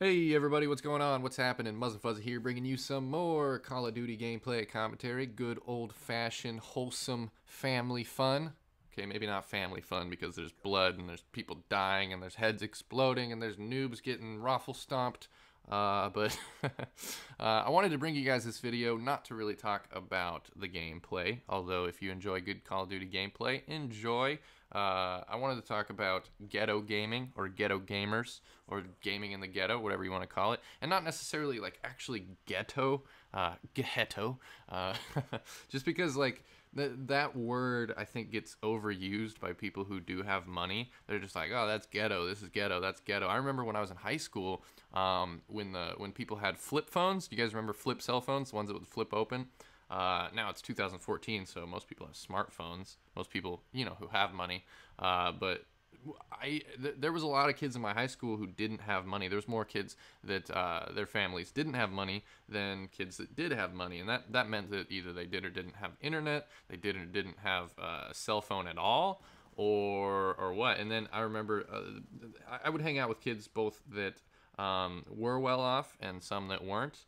Hey everybody, what's going on? What's happening? Muzzafuzza here, bringing you some more Call of Duty gameplay commentary. Good old-fashioned, wholesome family fun. Okay, maybe not family fun because there's blood and there's people dying and there's heads exploding and there's noobs getting raffle stomped. But I wanted to bring you guys this video not to really talk about the gameplay, although if you enjoy good Call of Duty gameplay, enjoy. I wanted to talk about ghetto gaming or ghetto gamers or gaming in the ghetto, whatever you want to call it, and not necessarily like actually ghetto, just because like that word I think gets overused by people who do have money. They're just like, oh, that's ghetto. This is ghetto. That's ghetto. I remember when I was in high school, when people had flip phones. Do you guys remember flip cell phones, the ones that would flip open? Now it's 2014, so most people have smartphones. Most people, who have money. But there was a lot of kids in my high school who didn't have money. There was more kids that their families didn't have money than kids that did have money, and that meant that either they did or didn't have internet, they did or didn't have a cell phone at all, or what. And then I remember I would hang out with kids both that were well off and some that weren't.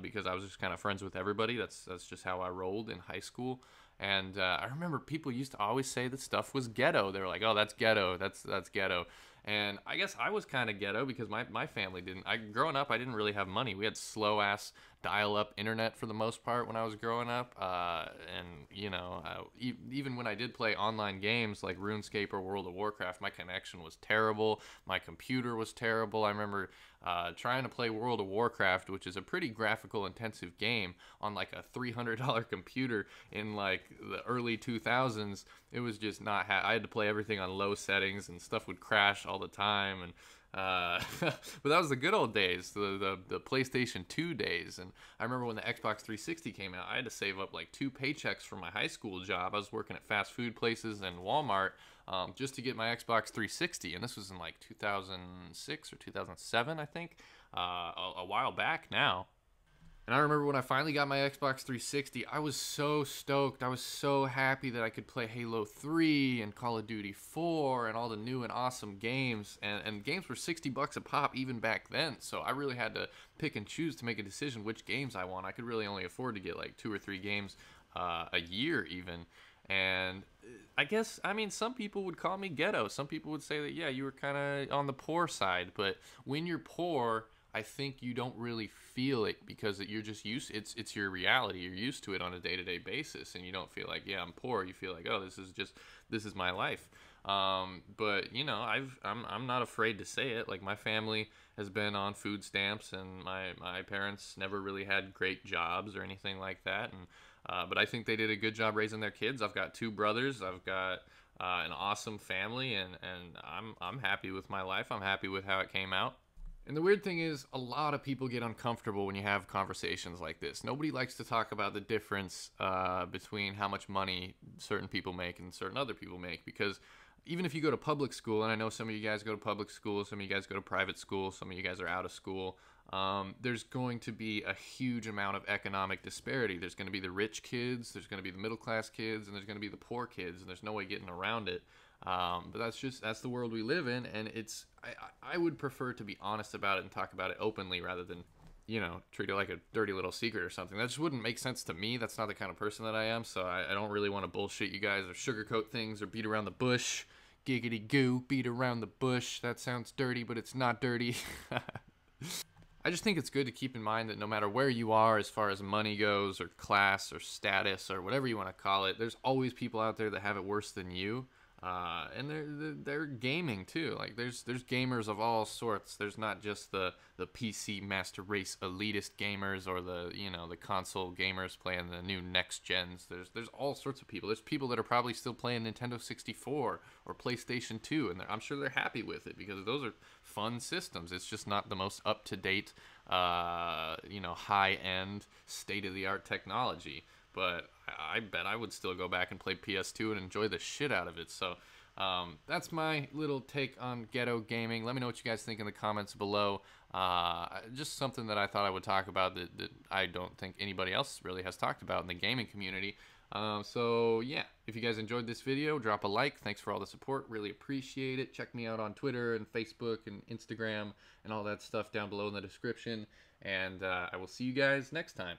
Because I was just kind of friends with everybody. That's just how I rolled in high school. And I remember people used to always say that stuff was ghetto. They were like, "Oh, that's ghetto. That's ghetto." And I guess I was kind of ghetto because my family didn't. Growing up, I didn't really have money. We had slow ass dial-up internet for the most part when I was growing up. And even when I did play online games like RuneScape or World of Warcraft, my connection was terrible. My computer was terrible. I remember trying to play World of Warcraft, which is a pretty graphical intensive game, on like a $300 computer in like the early 2000s. It was just not. I had to play everything on low settings, and stuff would crash all the time. And but that was the good old days, the PlayStation 2 days. And I remember when the Xbox 360 came out, I had to save up like 2 paychecks from my high school job. I was working at fast food places and Walmart just to get my Xbox 360. And this was in like 2006 or 2007, I think, a while back now. And I remember when I finally got my Xbox 360, I was so stoked. I was so happy that I could play Halo 3 and Call of Duty 4 and all the new and awesome games. And games were 60 bucks a pop even back then. So I really had to pick and choose to make a decision which games I want. I could really only afford to get like 2 or 3 games a year even. And I mean, some people would call me ghetto. Some people would say that, yeah, you were kind of on the poor side. But when you're poor, I think you don't really feel it because you're just used. It's your reality. You're used to it on a day-to-day basis, and you don't feel like, yeah, I'm poor. You feel like, oh, this is my life. But I'm not afraid to say it. Like, my family has been on food stamps, and my parents never really had great jobs or anything like that. And but I think they did a good job raising their kids. I've got 2 brothers. I've got an awesome family, and I'm happy with my life. I'm happy with how it came out. And the weird thing is, a lot of people get uncomfortable when you have conversations like this. Nobody likes to talk about the difference between how much money certain people make and certain other people make, because even if you go to public school, and I know some of you guys go to public school, some of you guys go to private school, some of you guys are out of school, there's going to be a huge amount of economic disparity. There's going to be the rich kids, there's going to be the middle class kids, and there's going to be the poor kids, and there's no way getting around it. But that's the world we live in, and I would prefer to be honest about it and talk about it openly rather than treat it like a dirty little secret or something. That just wouldn't make sense to me. That's not the kind of person that I am, so I don't really want to bullshit you guys or sugarcoat things or beat around the bush. Giggity goo, beat around the bush. That sounds dirty, but it's not dirty. I just think it's good to keep in mind that no matter where you are as far as money goes or class or status or whatever you want to call it, there's always people out there that have it worse than you. And they're gaming too. Like there's gamers of all sorts. There's not just the PC master race elitist gamers or the console gamers playing the new next gens. There's all sorts of people. There's people that are probably still playing Nintendo 64 or PlayStation 2, and I'm sure they're happy with it because those are fun systems. It's just not the most up to date, high end, state of the art technology. But I bet I would still go back and play PS2 and enjoy the shit out of it. So that's my little take on ghetto gaming. Let me know what you guys think in the comments below. Just something that I thought I would talk about that I don't think anybody else really has talked about in the gaming community. So yeah, if you guys enjoyed this video, drop a like. Thanks for all the support. Really appreciate it. Check me out on Twitter and Facebook and Instagram and all that stuff down below in the description. And I will see you guys next time.